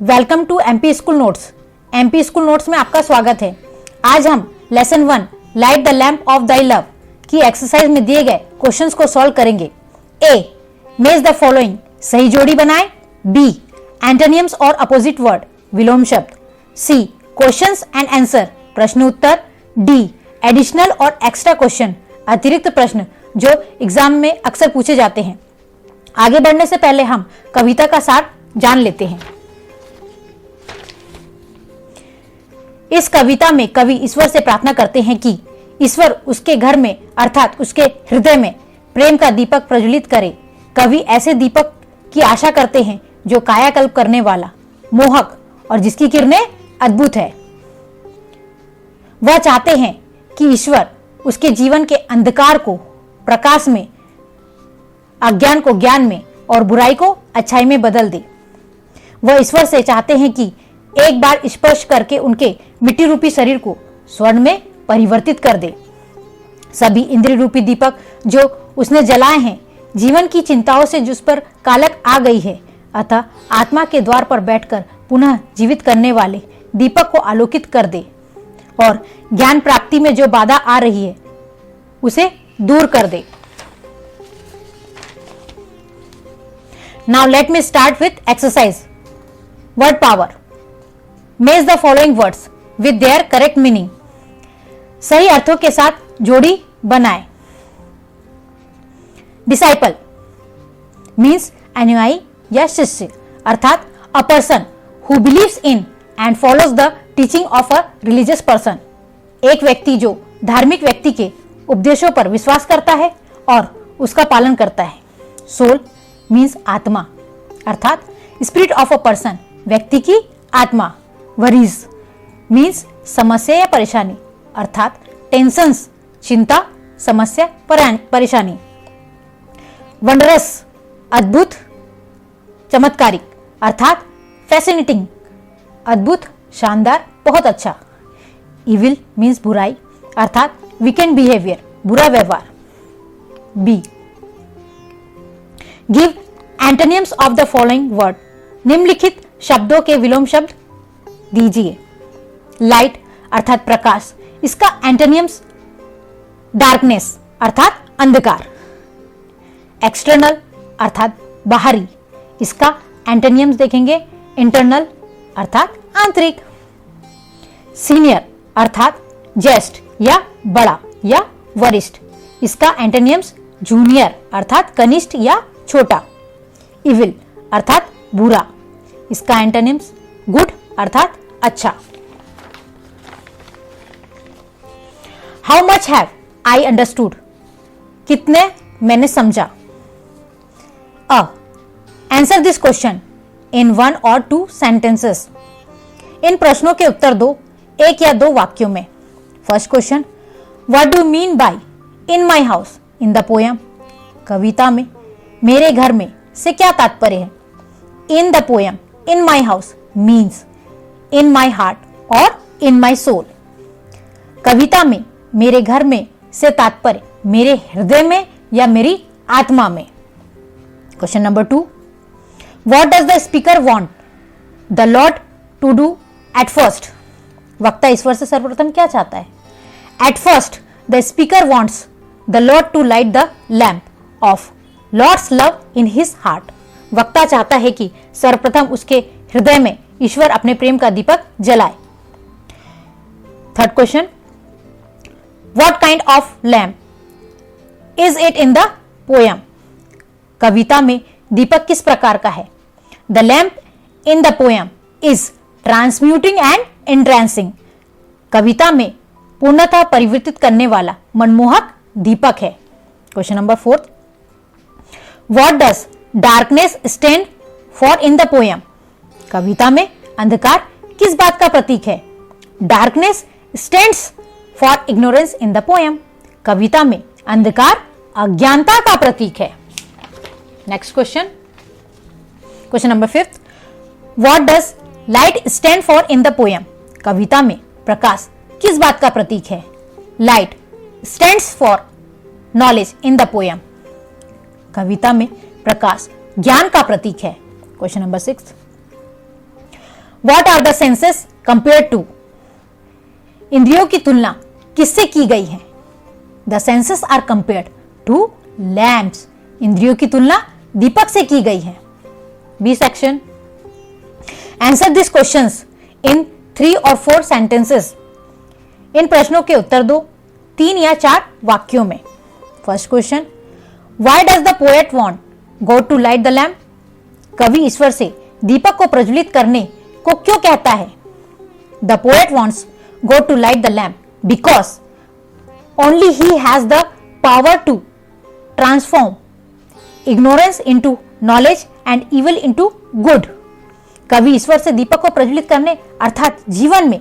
Welcome to MP school notes. MP school notes में आपका स्वागत है। आज हम lesson 1 light the lamp of thy love की एक्सरसाइज में दिए गए क्वेश्चंस को सॉल्व करेंगे। ए, मैच द फॉलोइंग, सही जोड़ी बनाएं। बी, एंटोनियम्स और अपोजिट वर्ड, विलोम शब्द। सी, क्वेश्चंस एंड आंसर, प्रश्न उत्तर। डी, एडिशनल और एक्स्ट्रा क्वेश्चन, अतिरिक्त प्रश्न जो एग्जाम में अक्सर पूछे जाते हैं। आगे बढ़ने से पहले हम कविता का सार जान लेते हैं। इस कविता में कवि ईश्वर से प्रार्थना करते हैं कि ईश्वर उसके घर में अर्थात उसके हृदय में प्रेम का दीपक प्रज्वलित करे। कवि ऐसे दीपक की आशा करते हैं जो कायाकल्प करने वाला, मोहक और जिसकी किरणें अद्भुत है। वह चाहते हैं कि ईश्वर उसके जीवन के अंधकार को प्रकाश में, अज्ञान को ज्ञान में और बुराई को अच्छाई में बदल दे। वह ईश्वर से चाहते हैं कि एक बार स्पर्श करके उनके मिट्टी रूपी शरीर को स्वर्ण में परिवर्तित कर दे। सभी इंद्रिय रूपी दीपक जो उसने जलाए हैं, जीवन की चिंताओं से जिस पर कालक आ गई है, अतः आत्मा के द्वार पर बैठकर पुनः जीवित करने वाले दीपक को आलोकित कर दे और ज्ञान प्राप्ति में जो बाधा आ रही है उसे दूर कर दे। Now let me start with exercise. Word power. Match the following words with their correct meaning. सही अर्थों के साथ जोड़ी बनाएं। Disciple means अनुयायी या शिष्य, अर्थात a person who believes in and follows the teaching of a religious person. एक व्यक्ति जो धार्मिक व्यक्ति के उपदेशों पर विश्वास करता है और उसका पालन करता है। Soul मीन्स आत्मा, अर्थात स्पिरिट ऑफ अ पर्सन, व्यक्ति की आत्मा। वरीज मीन्स समस्या या परेशानी, अर्थात टेंशंस, चिंता, समस्या, परेशानी। वंडरस अद्भुत, चमत्कारिक, अर्थात फैसिनेटिंग, अद्भुत, शानदार, बहुत अच्छा। इविल मीन्स बुराई, अर्थात वीकेंड बिहेवियर, बुरा व्यवहार। B, give antonyms of the following word, निम्नलिखित शब्दों के विलोम शब्द दीजिए। लाइट अर्थात प्रकाश, इसका एंटोनियम्स डार्कनेस अर्थात अंधकार। एक्सटर्नल अर्थात बाहरी, इसका एंटोनियम्स देखेंगे इंटरनल अर्थात आंतरिक। सीनियर अर्थात ज्येष्ठ या बड़ा या वरिष्ठ, इसका एंटोनियम्स जूनियर अर्थात कनिष्ठ या छोटा। इविल अर्थात बुरा, इसका एंटोनिम्स गुड अर्थात अच्छा। How much have I understood, कितने मैंने समझा। Answer this question in 1 or 2 sentences, इन प्रश्नों के उत्तर दो 1 या 2 वाक्यों में। First question, what do mean by in my house in the poem, कविता में मेरे घर में से क्या तात्पर्य है। In the poem, in my house means in my heart और इन माई सोल। कविता में मेरे घर में से तात्पर्य मेरे हृदय में या मेरी आत्मा में। Question number 2, what does the speaker want the lord to do at first, वक्ता ईश्वर से सर्वप्रथम क्या चाहता है। At first the speaker wants the lord to light the lamp of lord's love in his heart, वक्ता चाहता है कि सर्वप्रथम उसके हृदय में ईश्वर अपने प्रेम का दीपक जलाए। Third question, what kind of lamp is it in the poem, कविता में दीपक किस प्रकार का है। The lamp in the poem is transmuting and entrancing, कविता में पूर्णतः परिवर्तित करने वाला मनमोहक दीपक है। Question number 4, what does darkness stand for in the poem, कविता में अंधकार किस बात का प्रतीक है। Darkness stands for ignorance in the poem, कविता में अंधकार अज्ञानता का प्रतीक है। Next question, question number 5, what does light stand for in the poem, कविता में प्रकाश किस बात का प्रतीक है। Light stands for knowledge in the poem, कविता में प्रकाश ज्ञान का प्रतीक है। Question number 6, what are the senses compare to? इंद्रियों की तुलना किससे की गई है? The senses are compared to lamps. इंद्रियों की तुलना दीपक से की गई है। B section, answer this questions in 3 और 4 सेंटेंसेस। इन प्रश्नों के उत्तर दो 3 या 4 वाक्यों में। First question, why does the poet want God to light the lamp? कवि ईश्वर से दीपक को प्रज्वलित करने को क्यों कहता है? The poet wants God to light the lamp because only he has the power to transform ignorance into knowledge and evil into good. कवि ईश्वर से दीपक को प्रज्वलित करने अर्थात जीवन में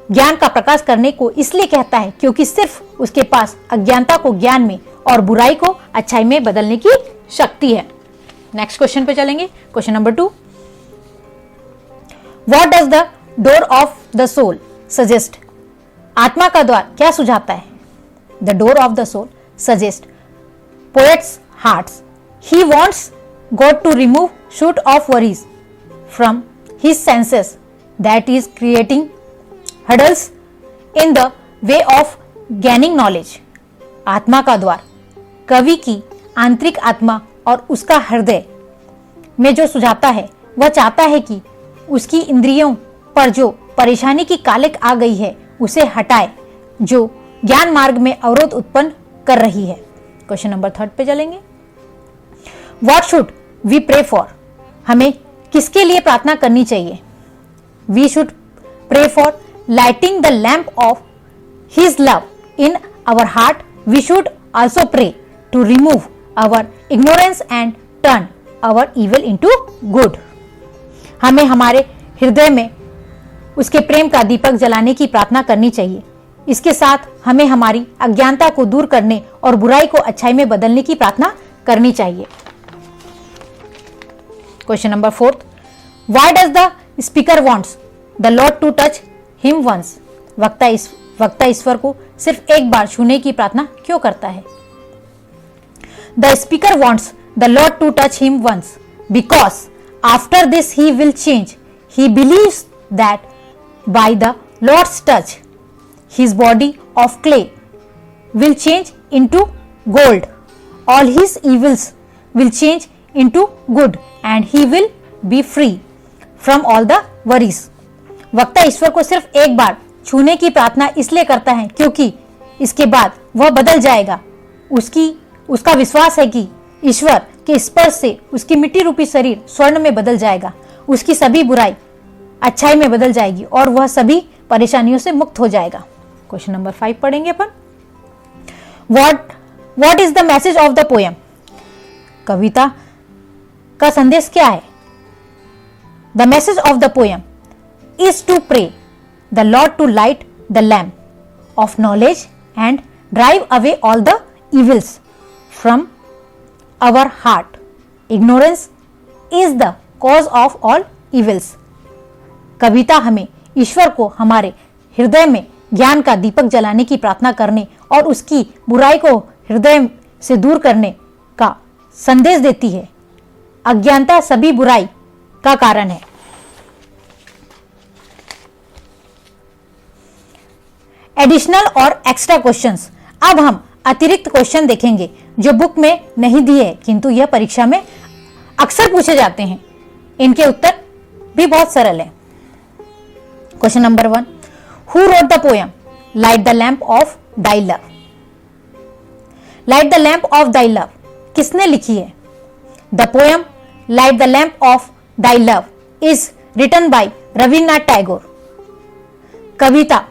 ज्ञान का प्रकाश करने को इसलिए कहता है क्योंकि सिर्फ उसके पास अज्ञानता को ज्ञान में और बुराई को अच्छाई में बदलने की शक्ति है। नेक्स्ट क्वेश्चन पे चलेंगे। Question number 2, what does the door of the soul suggest? आत्मा का द्वार क्या सुझाता है? The door of the soul suggest poet's hearts. He wants God to remove shoot of worries from his senses that is creating hurdles in the way of gaining knowledge. आत्मा का द्वार कवि की आंतरिक आत्मा और उसका हृदय में जो सुझाता है वह चाहता है कि उसकी इंद्रियों पर जो परेशानी की कालिक आ गई है उसे हटाए जो ज्ञान मार्ग में अवरोध उत्पन्न कर रही है। क्वेश्चन नंबर 3 पे चलेंगे। What should we pray for? हमें किसके लिए प्रार्थना करनी चाहिए? We should pray for lighting the lamp of his love in our heart. We should also pray to remove our ignorance and turn our evil into good. हमें हमारे हृदय में उसके प्रेम का दीपक जलाने की प्रार्थना करनी चाहिए। इसके साथ हमें हमारी अज्ञानता को दूर करने और बुराई को अच्छाई में बदलने की प्रार्थना करनी चाहिए। Question number 4, why does the speaker wants the lord to touch him once? वक्ता ईश्वर को सिर्फ एक बार छूने की प्रार्थना क्यों करता है? The speaker wants the lord to touch him once because after this he will change. He believes that by the Lord's touch, his body of clay will change into gold. All his evils will change into good and he will be free from all the worries. वक्ता ईश्वर को सिर्फ एक बार छूने की प्रार्थना इसलिए करता है क्योंकि इसके बाद वह बदल जाएगा। उसका विश्वास है कि ईश्वर के स्पर्श से उसकी मिट्टी रूपी शरीर स्वर्ण में बदल जाएगा। उसकी सभी बुराई अच्छाई में बदल जाएगी और वह सभी परेशानियों से मुक्त हो जाएगा। क्वेश्चन नंबर 5 पढ़ेंगे अपन। What is the message of the poem? कविता का संदेश क्या है? The message of the poem is to pray the lord to light the lamp of knowledge and drive away all the evils from our heart. Ignorance is the cause of all evils. कविता हमें ईश्वर को हमारे हृदय में ज्ञान का दीपक जलाने की प्रार्थना करने और उसकी बुराई को हृदय से दूर करने का संदेश देती है। अज्ञानता सभी बुराई का कारण है। एडिशनल और एक्स्ट्रा क्वेश्चंस। अब हम अतिरिक्त क्वेश्चन देखेंगे जो बुक में नहीं दिए किंतु यह परीक्षा में अक्सर पूछे जाते हैं। इनके उत्तर भी बहुत सरल है। Question number 1, who wrote the poem light the lamp of thy love? Light the lamp of thy love किसने लिखी है? The poem light the lamp of thy love is written by Rabindranath Tagore. कविता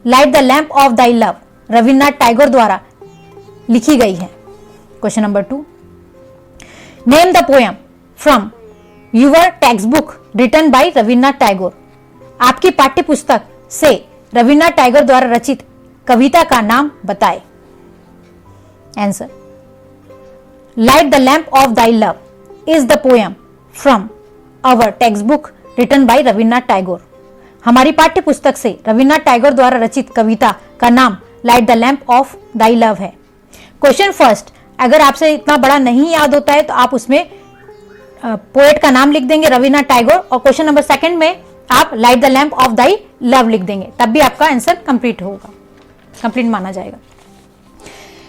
light the lamp of thy love Rabindranath Tagore द्वारा लिखी गई है। Question number 2, name the poem from your textbook written by Rabindranath Tagore. आपकी पाठ्य पुस्तक से रविन्द्रनाथ टैगोर द्वारा रचित कविता का नाम बताएं। Answer, light the lamp of thy love is the poem from our textbook written by Rabindranath Tagore. हमारी पाठ्य पुस्तक से रविन्द्रनाथ टैगोर द्वारा रचित कविता का नाम light the lamp of thy love है। क्वेश्चन फर्स्ट, अगर आपसे इतना बड़ा नहीं याद होता है तो आप उसमें पोएट का नाम लिख देंगे रविन्द्रनाथ टैगोर, और क्वेश्चन नंबर 2 में आप light the lamp of thy love लिख देंगे, तब भी आपका आंसर कंप्लीट होगा, कंप्लीट माना जाएगा।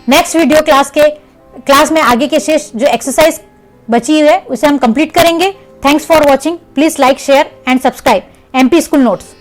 नेक्स्ट वीडियो क्लास में आगे के शेष जो एक्सरसाइज बची है उसे हम कंप्लीट करेंगे। Thanks for watching. Please like, share and subscribe MP school notes.